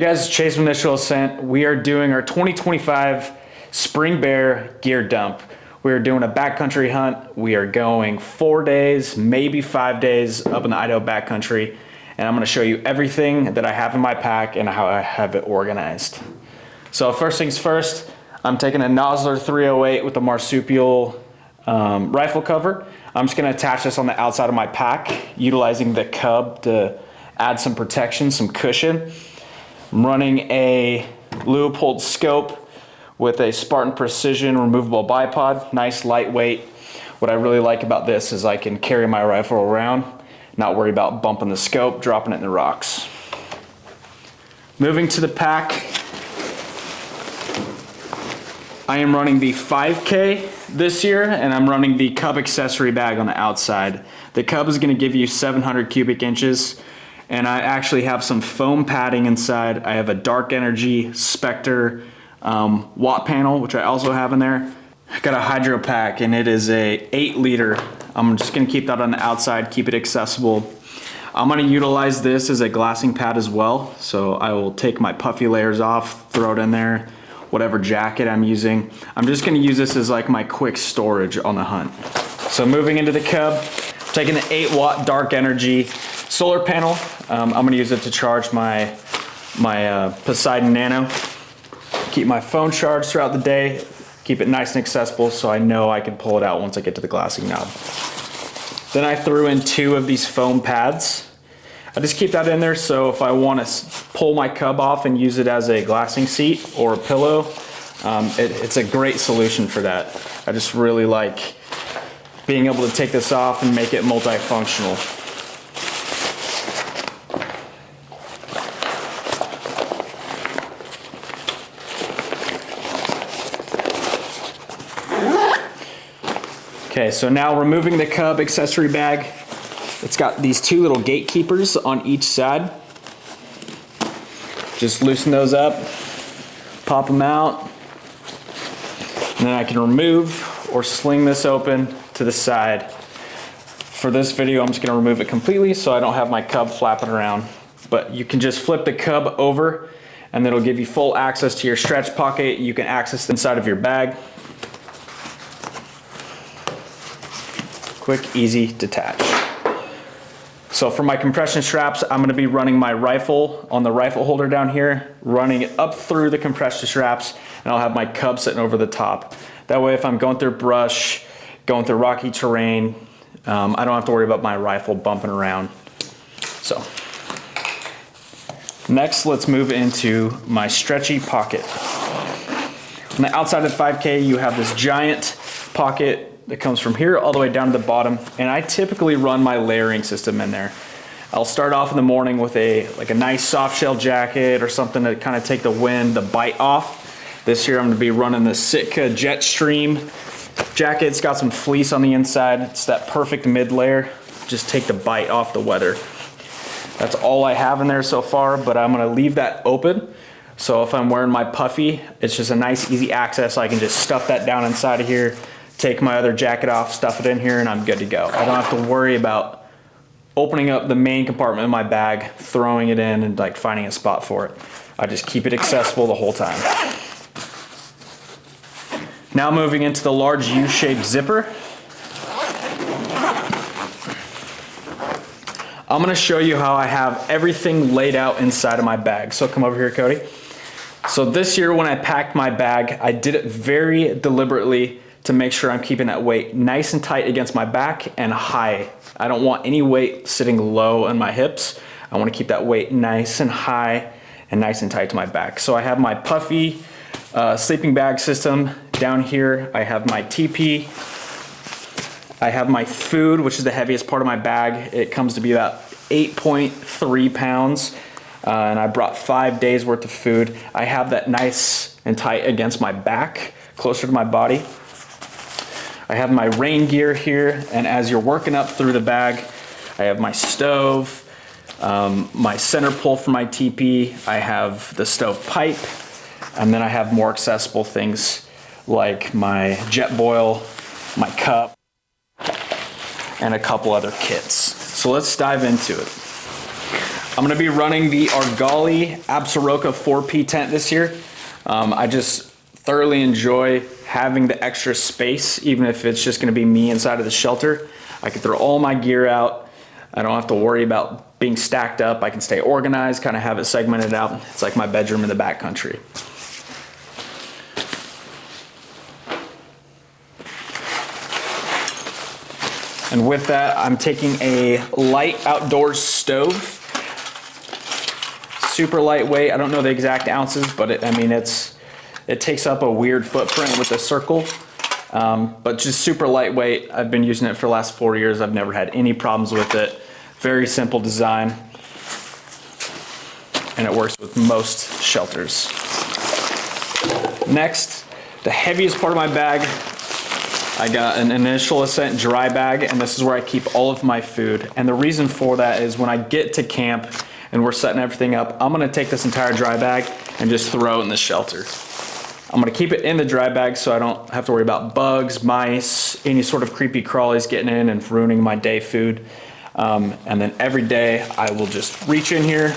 guys, it's Chase from Initial Ascent. We are doing our 2025 Spring Bear Gear Dump. We are doing a backcountry hunt. We are going 4 days, maybe 5 days up in the Idaho backcountry. And I'm gonna show you everything that I have in my pack and how I have it organized. So first things first, I'm taking a Nosler 308 with a marsupial rifle cover. I'm just gonna attach this on the outside of my pack, utilizing the cub to add some protection, some cushion. I'm running a Leupold scope with a Spartan Precision removable bipod, nice lightweight. What I really like about this is I can carry my rifle around, not worry about bumping the scope, dropping it in the rocks. Moving to the pack, I am running the 5K this year, and I'm running the Cub accessory bag on the outside. The Cub is gonna give you 700 cubic inches, and I actually have some foam padding inside. I have a Dark Energy Spectre watt panel, which I also have in there. I got a hydro pack, and it is a 8 liter. I'm just gonna keep that on the outside, keep it accessible. I'm gonna utilize this as a glassing pad as well. So I will take my puffy layers off, throw it in there, whatever jacket I'm using. I'm just gonna use this as like my quick storage on the hunt. So moving into the Cub, taking the 8 watt Dark Energy solar panel. I'm gonna use it to charge my Poseidon Nano. Keep my phone charged throughout the day, keep it nice and accessible so I know I can pull it out once I get to the glassing knob. Then I threw in 2 of these foam pads. I just keep that in there so if I want to pull my Cub off and use it as a glassing seat or a pillow, it's a great solution for that. I just really like being able to take this off and make it multifunctional. Okay, so now removing the Cub accessory bag. It's got these 2 little gatekeepers on each side. Just loosen those up, pop them out, and then I can remove or sling this open to the side. For this video, I'm just gonna remove it completely so I don't have my Cub flapping around. But you can just flip the Cub over and it'll give you full access to your stretch pocket. You can access the inside of your bag. Quick, easy detach. So for my compression straps, I'm gonna be running my rifle on the rifle holder down here, running it up through the compression straps, and I'll have my Cub sitting over the top. That way if I'm going through brush, going through rocky terrain, I don't have to worry about my rifle bumping around. So, next let's move into my stretchy pocket. On the outside of the 5K, you have this giant pocket that comes from here all the way down to the bottom, and I typically run my layering system in there. I'll start off in the morning with a nice soft shell jacket or something to kind of take the wind, the bite off. This year I'm going to be running the Sitka Jetstream jacket. It's got some fleece on the inside. It's that perfect mid layer. Just take the bite off the weather. That's all I have in there so far, but I'm going to leave that open. So if I'm wearing my puffy, it's just a nice easy access. I can just stuff that down inside of here, take my other jacket off, stuff it in here, and I'm good to go. I don't have to worry about opening up the main compartment of my bag, throwing it in, and like finding a spot for it. I just keep it accessible the whole time. Now moving into the large U-shaped zipper. I'm gonna show you how I have everything laid out inside of my bag. So come over here, Cody. So this year when I packed my bag, I did it very deliberately to make sure I'm keeping that weight nice and tight against my back and high. I don't want any weight sitting low on my hips. I want to keep that weight nice and high and nice and tight to my back. So I have my puffy sleeping bag system down here. I have my TP. I have my food, which is the heaviest part of my bag. It comes to be about 8.3 pounds. And I brought 5 days worth of food. I have that nice and tight against my back, closer to my body. I have my rain gear here, and as you're working up through the bag, I have my stove, my center pull for my TP, I have the stove pipe, and then I have more accessible things like my jet boil, my cup, and a couple other kits. So let's dive into it. I'm gonna be running the Argali Absaroka 4P tent this year. I just thoroughly enjoy having the extra space, even if it's just gonna be me inside of the shelter. I can throw all my gear out. I don't have to worry about being stacked up. I can stay organized, kind of have it segmented out. It's like my bedroom in the backcountry. And with that, I'm taking a light outdoors stove. Super lightweight. I don't know the exact ounces, but it takes up a weird footprint with the circle. But just super lightweight. I've been using it for the last 4 years. I've never had any problems with it. Very simple design. And it works with most shelters. Next, the heaviest part of my bag, I got an Initial Ascent dry bag, and this is where I keep all of my food. And the reason for that is when I get to camp and we're setting everything up, I'm gonna take this entire dry bag and just throw it in the shelter. I'm gonna keep it in the dry bag so I don't have to worry about bugs, mice, any sort of creepy crawlies getting in and ruining my day food. And then every day I will just reach in here,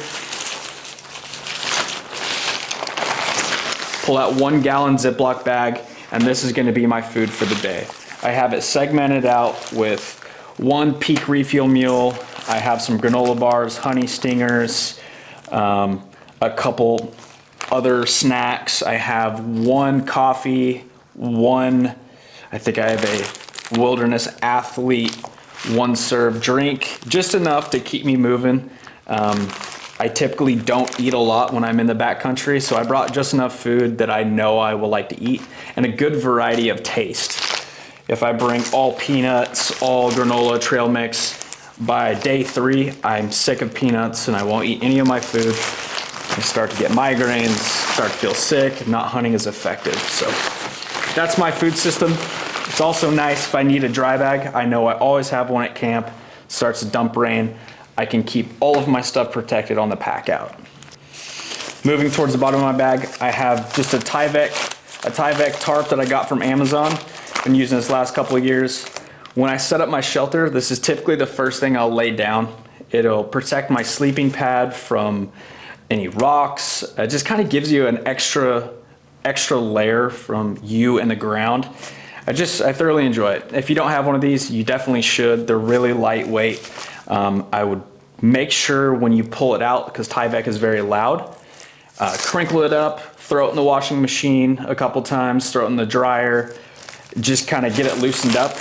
pull out 1 gallon Ziploc bag, and this is gonna be my food for the day. I have it segmented out with 1 Peak Refuel Mule. I have some granola bars, honey stingers, a couple other snacks. I have 1 coffee, I think I have a Wilderness Athlete 1 serve drink, just enough to keep me moving. I typically don't eat a lot when I'm in the backcountry, so I brought just enough food that I know I will like to eat and a good variety of taste. If I bring all peanuts, all granola, trail mix, by day 3, I'm sick of peanuts and I won't eat any of my food. I start to get migraines, start to feel sick, not hunting is effective. So that's my food system. It's also nice if I need a dry bag. I know I always have one at camp. Starts to dump rain, I can keep all of my stuff protected on the pack out. Moving towards the bottom of my bag, I have just a Tyvek tarp that I got from Amazon. Been using this last couple of years. When I set up my shelter, this is typically the first thing I'll lay down. It'll protect my sleeping pad from any rocks. It just kind of gives you an extra layer from you and the ground. I thoroughly enjoy it. If you don't have one of these, you definitely should. They're really lightweight. I would make sure when you pull it out, because Tyvek is very loud, crinkle it up, throw it in the washing machine a couple times, throw it in the dryer, just kind of get it loosened up.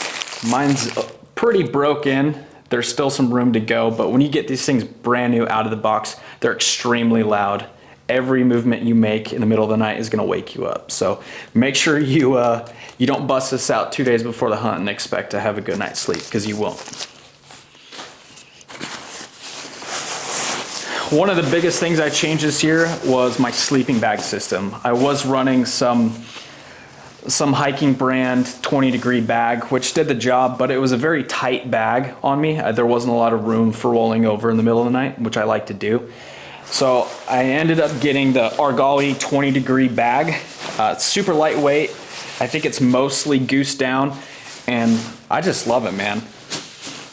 Mine's pretty broken. There's still some room to go, but when you get these things brand new out of the box, they're extremely loud. Every movement you make in the middle of the night is gonna wake you up. So make sure you don't bust this out 2 days before the hunt and expect to have a good night's sleep, because you won't. One of the biggest things I changed this year was my sleeping bag system. I was running some hiking brand 20-degree bag, which did the job, but it was a very tight bag on me. There wasn't a lot of room for rolling over in the middle of the night, which I like to do. So I ended up getting the Argali 20-degree bag. It's super lightweight. I think it's mostly goose down, and I just love it, man.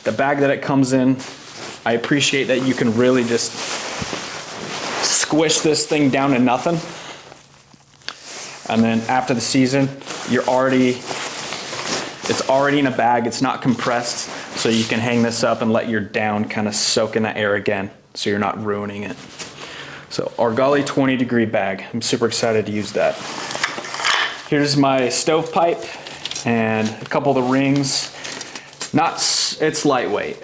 The bag that it comes in, I appreciate that you can really just squish this thing down to nothing. And then after the season, it's already in a bag, it's not compressed, so you can hang this up and let your down kind of soak in that air again, so you're not ruining it. So Argali 20-degree bag, I'm super excited to use that. Here's my stovepipe and a couple of the rings. It's lightweight,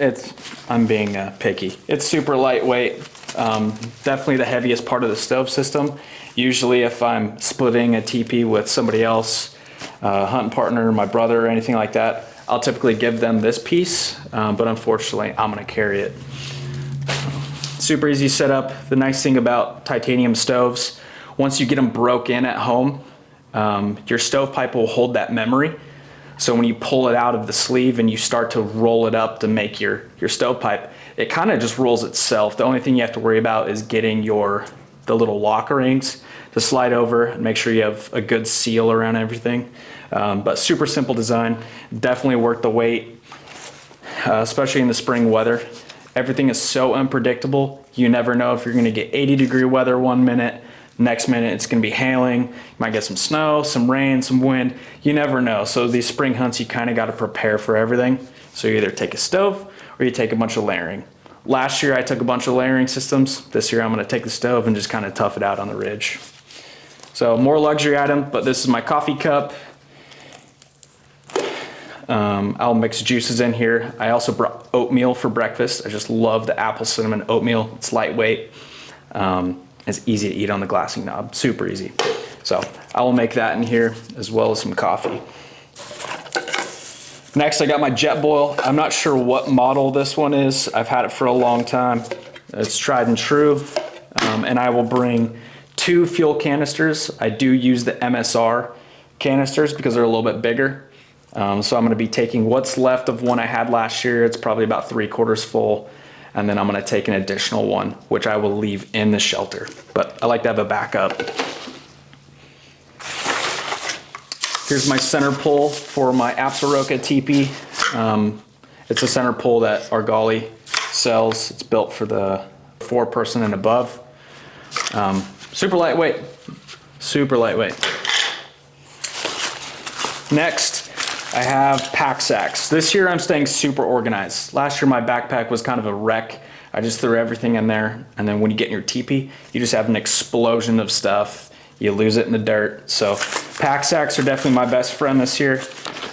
I'm being picky. It's super lightweight, definitely the heaviest part of the stove system. Usually if I'm splitting a teepee with somebody else, hunting partner, my brother, or anything like that, I'll typically give them this piece, but unfortunately I'm gonna carry it. Super easy setup. The nice thing about titanium stoves, once you get them broke in at home, your stovepipe will hold that memory. So when you pull it out of the sleeve and you start to roll it up to make your stovepipe, it kind of just rolls itself. The only thing you have to worry about is getting the little lock rings to slide over and make sure you have a good seal around everything. But super simple design, definitely worth the wait, especially in the spring weather. Everything is so unpredictable. You never know if you're gonna get 80-degree weather one minute, next minute it's gonna be hailing, you might get some snow, some rain, some wind, you never know. So these spring hunts, you kinda gotta prepare for everything. So you either take a stove or you take a bunch of layering. Last year I took a bunch of layering systems. This year I'm gonna take the stove and just kinda tough it out on the ridge. So more luxury item, but this is my coffee cup. I'll mix juices in here. I also brought oatmeal for breakfast. I just love the apple cinnamon oatmeal. It's lightweight. It's easy to eat on the glassing knob, super easy. So I will make that in here as well as some coffee. Next, I got my Jetboil. I'm not sure what model this one is. I've had it for a long time. It's tried and true. And I will bring 2 fuel canisters. I do use the MSR canisters because they're a little bit bigger. So I'm gonna be taking what's left of one I had last year. It's probably about 3/4 full. And then I'm gonna take an additional one, which I will leave in the shelter. But I like to have a backup. Here's my center pole for my Absaroka teepee. It's a center pole that Argali sells. It's built for the 4-person and above. Super lightweight, super lightweight. Next, I have pack sacks. This year I'm staying super organized. Last year my backpack was kind of a wreck. I just threw everything in there, and then when you get in your teepee, you just have an explosion of stuff. You lose it in the dirt. So pack sacks are definitely my best friend this year.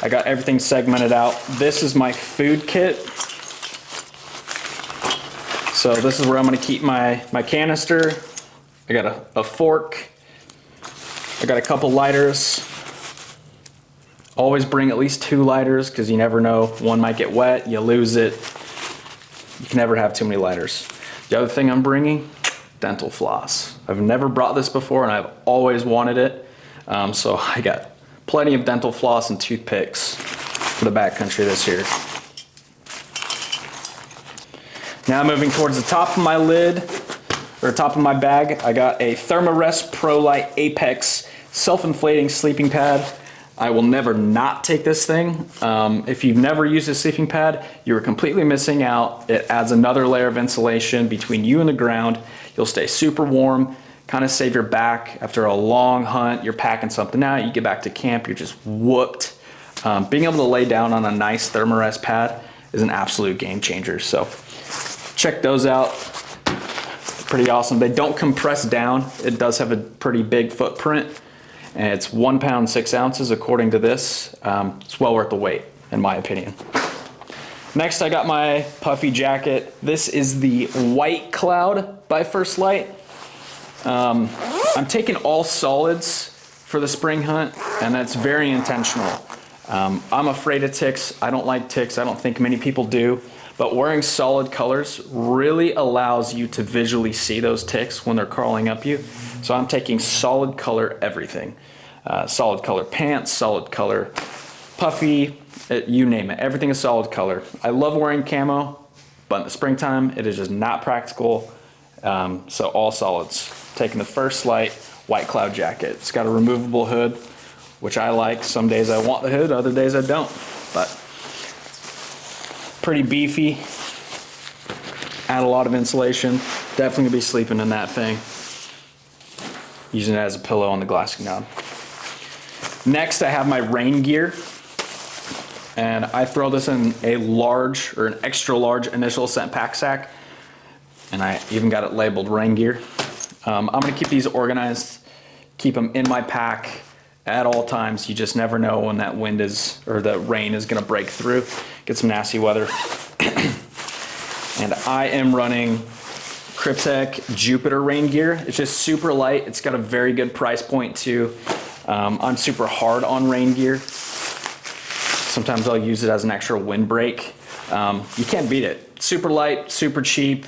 I got everything segmented out. This is my food kit. So this is where I'm gonna keep my canister. I got a fork. I got a couple lighters. Always bring at least 2 lighters because you never know. One might get wet, you lose it. You can never have too many lighters. The other thing I'm bringing, dental floss. I've never brought this before and I've always wanted it. So I got plenty of dental floss and toothpicks for the backcountry this year. Now moving towards the top of my lid, or top of my bag, I got a Thermarest Pro Light Apex self-inflating sleeping pad. I will never not take this thing. If you've never used a sleeping pad, you're completely missing out. It adds another layer of insulation between you and the ground. You'll stay super warm, kind of save your back. After a long hunt, you're packing something out, you get back to camp, you're just whooped. Being able to lay down on a nice Thermarest pad is an absolute game changer. So check those out. Pretty awesome. They don't compress down. It does have a pretty big footprint. And it's 1 pound 6 ounces according to this. It's well worth the wait, in my opinion. Next, I got my puffy jacket. This is the White Cloud by First Light. I'm taking all solids for the spring hunt, and that's very intentional. I'm afraid of ticks. I don't like ticks. I don't think many people do. But wearing solid colors really allows you to visually see those ticks when they're crawling up you. So I'm taking solid color everything. Solid color pants, solid color puffy, you name it. Everything is solid color. I love wearing camo, but in the springtime, it is just not practical. So all solids. Taking the First Light White Cloud jacket. It's got a removable hood, which I like. Some days I want the hood, other days I don't. But pretty beefy. Add a lot of insulation. Definitely gonna be sleeping in that thing. Using it as a pillow on the glassing knob. Next, I have my rain gear. And I throw this in a large, or an extra large Initial Ascent pack sack. And I even got it labeled rain gear. I'm gonna keep these organized, keep them in my pack at all times. You just never know when that wind is, or the rain is gonna break through, get some nasty weather. And I am running Kryptek Jupiter rain gear. It's just super light. It's got a very good price point too. I'm super hard on rain gear. Sometimes I'll use it as an extra windbreak. You can't beat it. Super light, super cheap,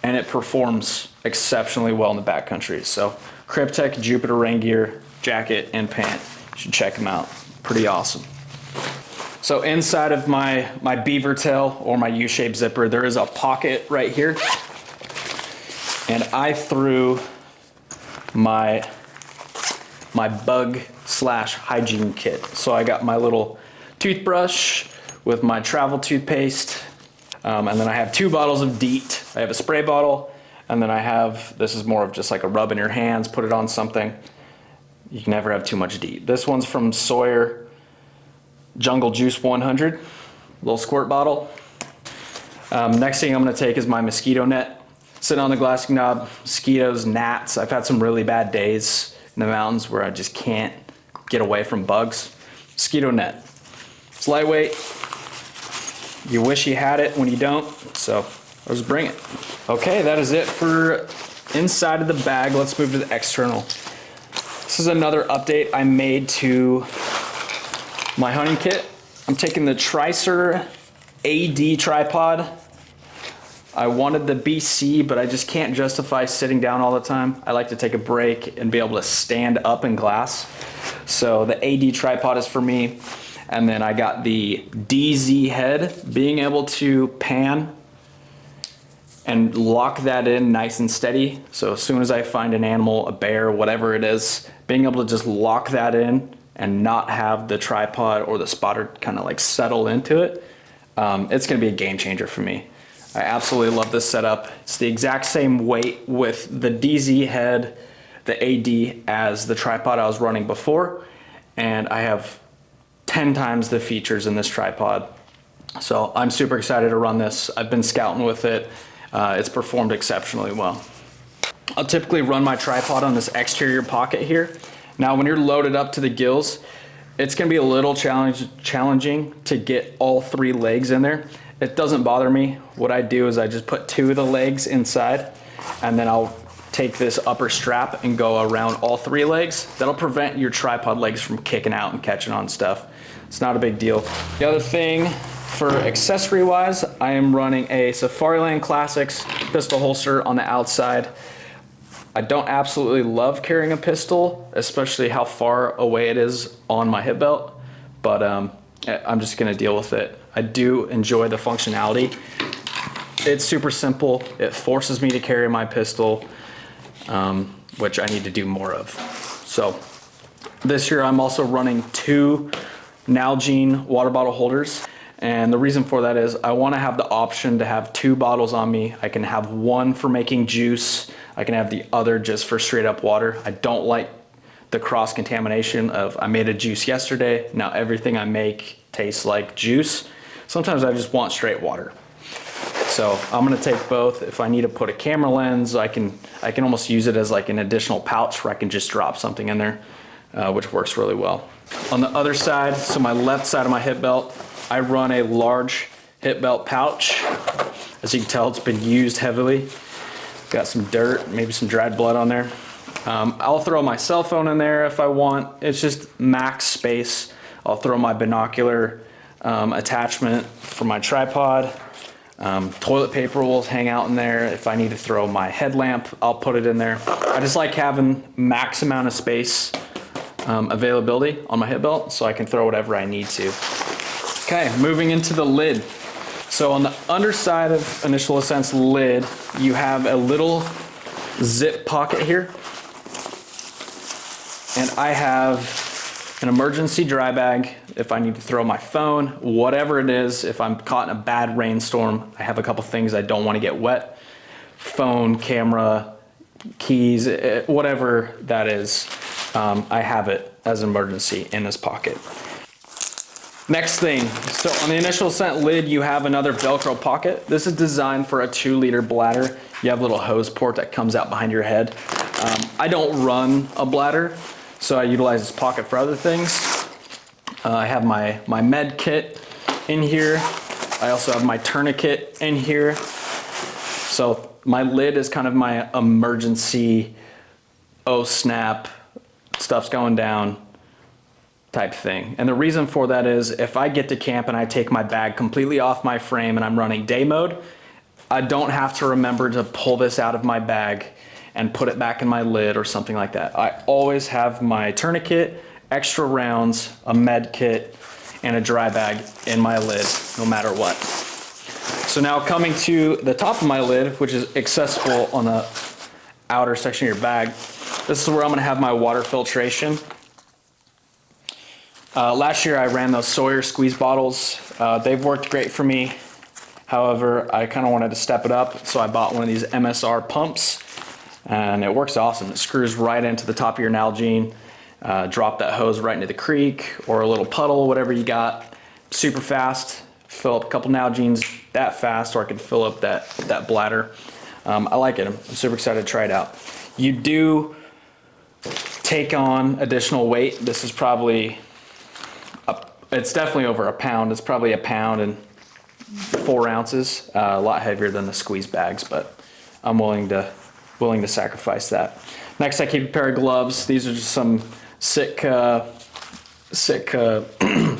and it performs exceptionally well in the backcountry. So Kryptek Jupiter rain gear, jacket and pant. You should check them out. Pretty awesome. So inside of my beaver tail or my U-shaped zipper, there is a pocket right here. And I threw my bug / hygiene kit. So I got my little toothbrush with my travel toothpaste, And then I have 2 bottles of DEET. I have a spray bottle, and then I have, this is more of just like a rub in your hands, put it on something. You can never have too much DEET. This one's from Sawyer Jungle Juice 100, little squirt bottle. Next thing I'm gonna take is my mosquito net. Sitting on the glassing knob, mosquitoes, gnats. I've had some really bad days in the mountains where I just can't get away from bugs. Mosquito net. It's lightweight. You wish you had it when you don't, so I'll just bring it. Okay, that is it for inside of the bag. Let's move to the external. This is another update I made to my hunting kit. I'm taking the Tricer AD tripod. I wanted the BC, but I just can't justify sitting down all the time. I like to take a break and be able to stand up in glass. So the AD tripod is for me. And then I got the DZ head, being able to pan and lock that in nice and steady. So as soon as I find an animal, a bear, whatever it is, being able to just lock that in and not have the tripod or the spotter kind of like settle into it, it's gonna be a game changer for me. I absolutely love this setup. It's the exact same weight with the DZ head, the AD, as the tripod I was running before, and I have 10 times the features in this tripod. So I'm super excited to run this. I've been scouting with it. It's performed exceptionally well. I'll typically run my tripod on this exterior pocket here. Now when you're loaded up to the gills, it's gonna be a little challenging to get all 3 legs in there. It doesn't bother me. What I do is I just put 2 of the legs inside, and then I'll take this upper strap and go around all 3 legs. That'll prevent your tripod legs from kicking out and catching on stuff. It's not a big deal. The other thing for accessory wise, I am running a Safariland Classics pistol holster on the outside. I don't absolutely love carrying a pistol, especially how far away it is on my hip belt, but I'm just gonna deal with it. I do enjoy the functionality. It's super simple. It forces me to carry my pistol, which I need to do more of. So this year I'm also running 2 Nalgene water bottle holders. And the reason for that is I want to have the option to have 2 bottles on me. I can have one for making juice. I can have the other just for straight up water. I don't like the cross contamination of I made a juice yesterday. Now everything I make tastes like juice. Sometimes I just want straight water. So I'm gonna take both. If I need to put a camera lens, I can almost use it as like an additional pouch where I can just drop something in there, which works really well. On the other side, so my left side of my hip belt, I run a large hip belt pouch. As you can tell, it's been used heavily. Got some dirt, maybe some dried blood on there. I'll throw my cell phone in there if I want. It's just max space. I'll throw my binocular attachment for my tripod. Toilet paper will hang out in there. If I need to throw my headlamp, I'll put it in there. I just like having max amount of space availability on my hip belt so I can throw whatever I need to. Okay, moving into the lid. So on the underside of Initial Ascent's lid, you have a little zip pocket here. And I have an emergency dry bag if I need to throw my phone, whatever it is. If I'm caught in a bad rainstorm, I have a couple things I don't want to get wet. Phone, camera, keys, whatever that is, I have it as an emergency in this pocket. Next thing, so on the Initial Ascent lid, you have another Velcro pocket. This is designed for a 2-liter bladder. You have a little hose port that comes out behind your head. I don't run a bladder, so I utilize this pocket for other things. I have my med kit in here. I also have my tourniquet in here. So my lid is kind of my emergency, oh snap, stuff's going down type thing. And the reason for that is if I get to camp and I take my bag completely off my frame and I'm running day mode, I don't have to remember to pull this out of my bag and put it back in my lid or something like that. I always have my tourniquet, extra rounds, a med kit, and a dry bag in my lid, no matter what. So now coming to the top of my lid, which is accessible on the outer section of your bag, this is where I'm gonna have my water filtration. Last year I ran those Sawyer squeeze bottles. They've worked great for me. However, I kind of wanted to step it up, so I bought one of these MSR pumps, and it works awesome. It screws right into the top of your Nalgene. Drop that hose right into the creek or a little puddle, whatever you got. Super fast. Fill up a couple Nalgenes that fast, or I could fill up that bladder. I like it. I'm super excited to try it out. You do take on additional weight. This is probably, it's definitely over a pound. It's probably 1 pound and 4 ounces. A lot heavier than the squeeze bags, but I'm willing to sacrifice that. Next, I keep a pair of gloves. These are just some sick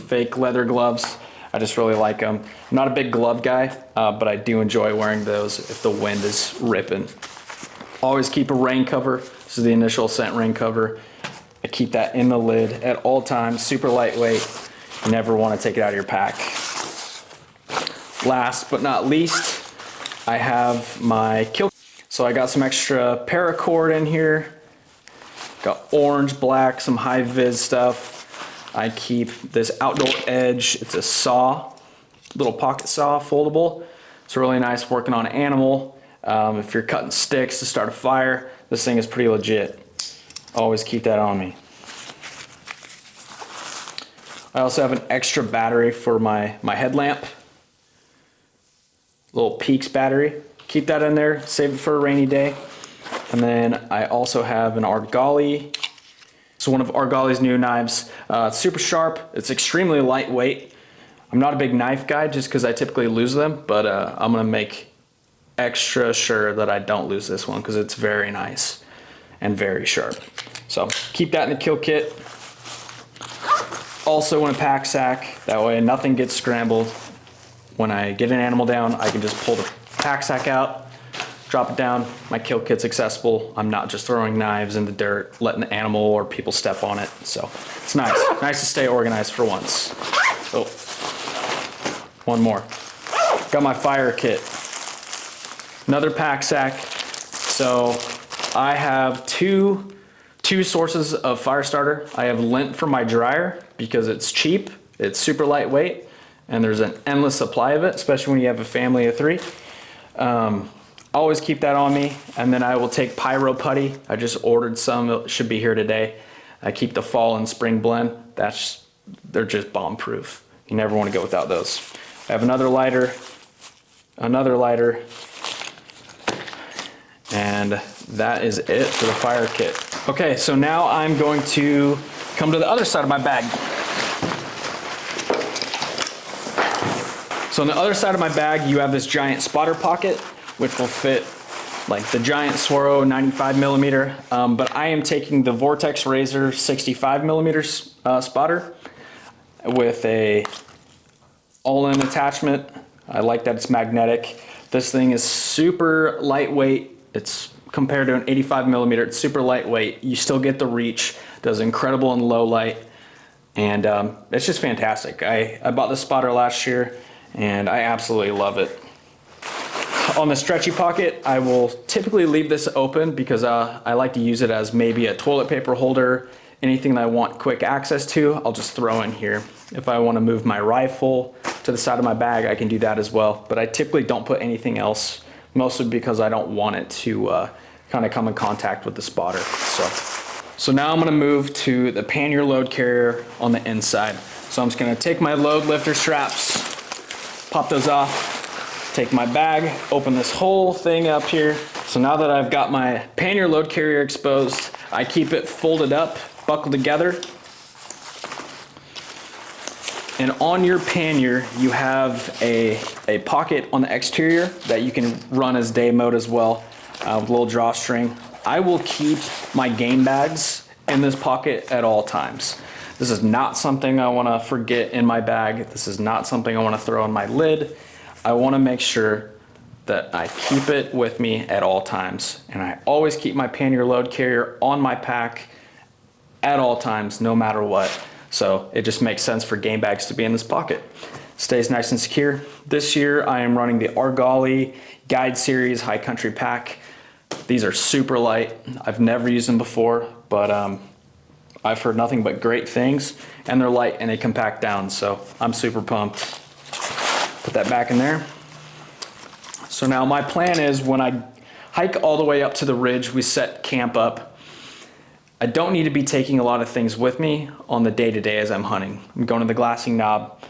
fake leather gloves. I just really like them. I'm not a big glove guy, but I do enjoy wearing those if the wind is ripping. Always keep a rain cover. This is the Initial Ascent rain cover. I keep that in the lid at all times, super lightweight. You never want to take it out of your pack. Last but not least, I have my kill. So I got some extra paracord in here. Got orange, black, some high vis stuff. I keep this outdoor edge. It's a saw, little pocket saw, foldable. It's really nice working on an animal. If you're cutting sticks to start a fire, this thing is pretty legit. Always keep that on me. I also have an extra battery for my headlamp. Little Peaks battery. Keep that in there, save it for a rainy day. And then I also have an Argali. It's one of Argali's new knives. It's super sharp, it's extremely lightweight. I'm not a big knife guy just because I typically lose them, but I'm gonna make extra sure that I don't lose this one because it's very nice and very sharp. So keep that in the kill kit. Also in a pack sack, that way nothing gets scrambled. When I get an animal down, I can just pull the pack sack out, drop it down, my kill kit's accessible. I'm not just throwing knives in the dirt, letting the animal or people step on it. So it's nice. Nice to stay organized for once. Oh, one more. Got my fire kit. Another pack sack. So I have two sources of fire starter. I have lint for my dryer because it's cheap, it's super lightweight, and there's an endless supply of it, especially when you have a family of 3. Always keep that on me. And then I will take pyro putty. I just ordered some, it should be here today. I keep the fall and spring blend. They're just bomb proof. You never want to go without those. I have another lighter, and that is it for the fire kit. Okay, so now I'm going to come to the other side of my bag. So on the other side of my bag, you have this giant spotter pocket, which will fit like the giant Swaro 95 millimeter. But I am taking the Vortex Razor 65 millimeters spotter with a all-in attachment. I like that it's magnetic. This thing is super lightweight. It's compared to an 85 millimeter, it's super lightweight. You still get the reach, does incredible in low light. And it's just fantastic. I bought this spotter last year and I absolutely love it. On the stretchy pocket, I will typically leave this open because I like to use it as maybe a toilet paper holder. Anything that I want quick access to, I'll just throw in here. If I want to move my rifle to the side of my bag, I can do that as well. But I typically don't put anything else, mostly because I don't want it to kind of come in contact with the spotter. So now I'm going to move to the pannier load carrier on the inside. So I'm just going to take my load lifter straps, pop those off, take my bag, open this whole thing up here. So now that I've got my pannier load carrier exposed, I keep it folded up, buckled together. And on your pannier, you have a pocket on the exterior that you can run as day mode as well, with a little drawstring. I will keep my game bags in this pocket at all times. This is not something I want to forget in my bag. This is not something I want to throw in my lid. I want to make sure that I keep it with me at all times. And I always keep my pannier load carrier on my pack at all times, no matter what. So it just makes sense for game bags to be in this pocket. Stays nice and secure. This year I am running the Argali Guide Series High Country Pack. These are super light. I've never used them before, but I've heard nothing but great things, and they're light and they can pack down, so I'm super pumped. Put that back in there. So now my plan is when I hike all the way up to the ridge, we set camp up. I don't need to be taking a lot of things with me on the day-to-day as I'm hunting. I'm going to the glassing knob,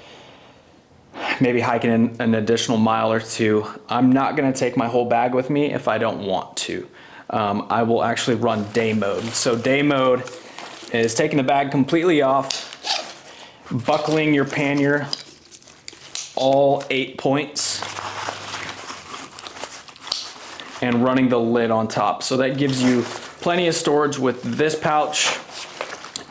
maybe hiking an additional mile or two. I'm not gonna take my whole bag with me if I don't want to. I will actually run day mode. So day mode is taking the bag completely off, buckling your pannier all 8 points, and running the lid on top. So that gives you plenty of storage with this pouch.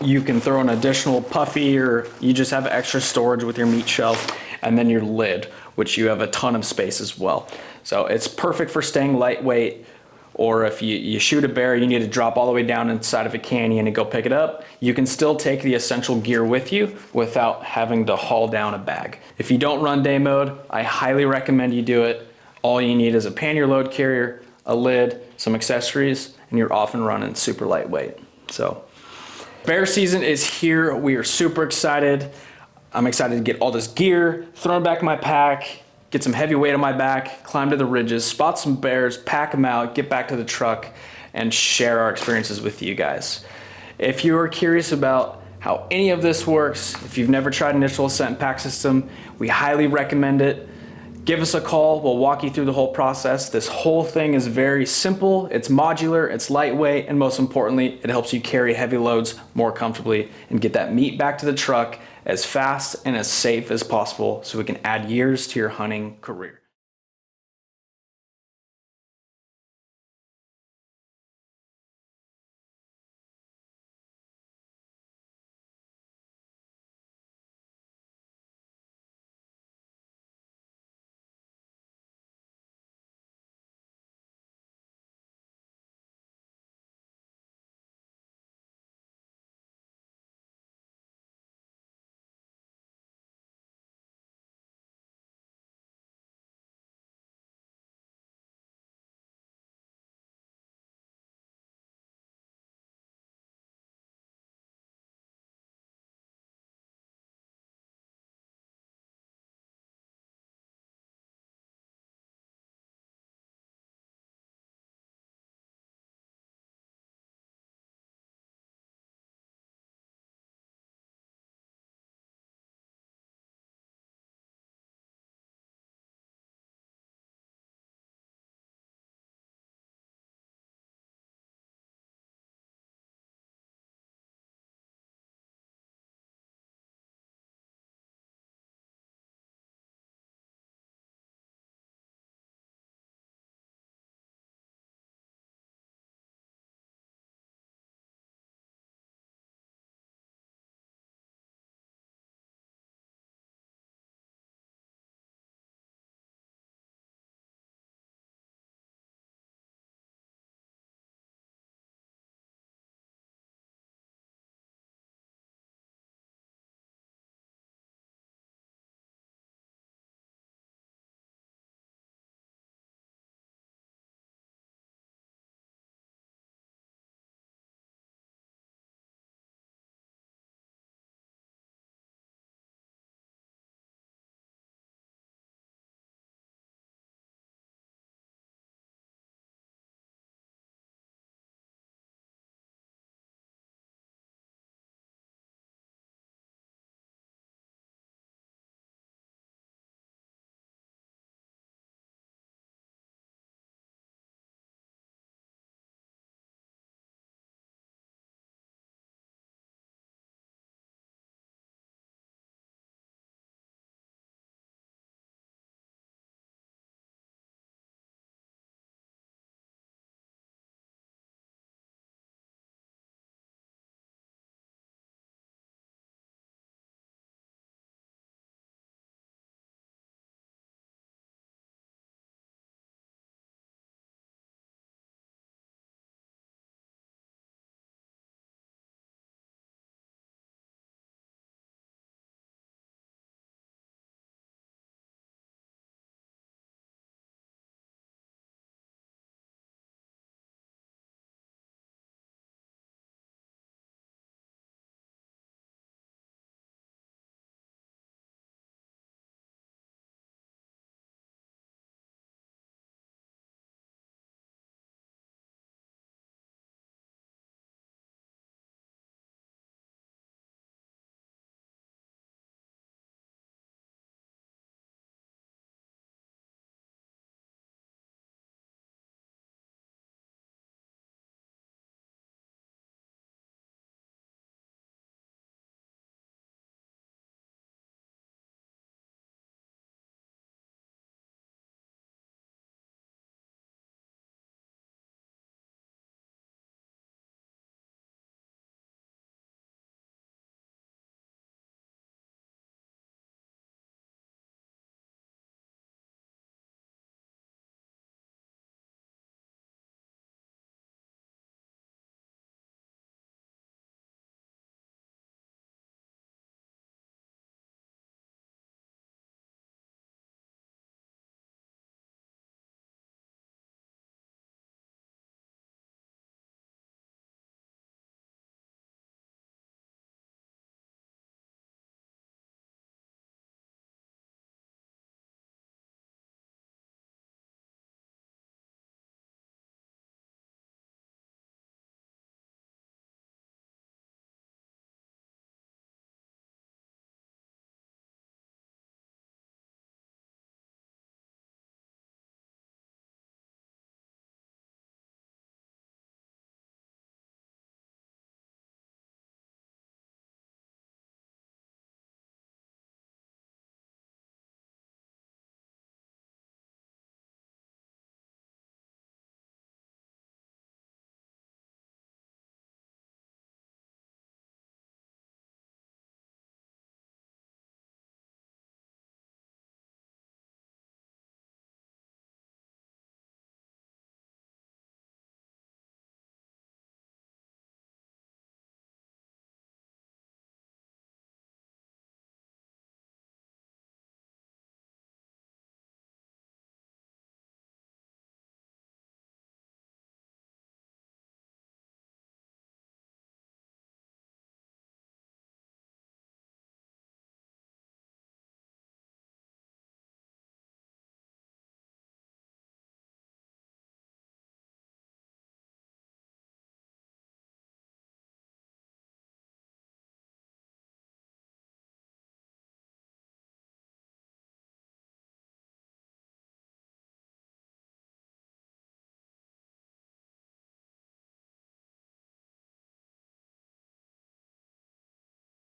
You can throw an additional puffy, or you just have extra storage with your meat shelf, and then your lid, which you have a ton of space as well. So it's perfect for staying lightweight, or if you shoot a bear, you need to drop all the way down inside of a canyon and go pick it up, you can still take the essential gear with you without having to haul down a bag. If you don't run day mode, I highly recommend you do it. All you need is a pannier load carrier, a lid, some accessories, and you're off and running super lightweight. So bear season is here. We are super excited. I'm excited to get all this gear, throw it back in my pack, get some heavy weight on my back, climb to the ridges, spot some bears, pack them out, get back to the truck, and share our experiences with you guys. If you are curious about how any of this works, if you've never tried Initial Ascent pack system, we highly recommend it. Give us a call, we'll walk you through the whole process. This whole thing is very simple, it's modular, it's lightweight, and most importantly, it helps you carry heavy loads more comfortably and get that meat back to the truck as fast and as safe as possible so we can add years to your hunting career.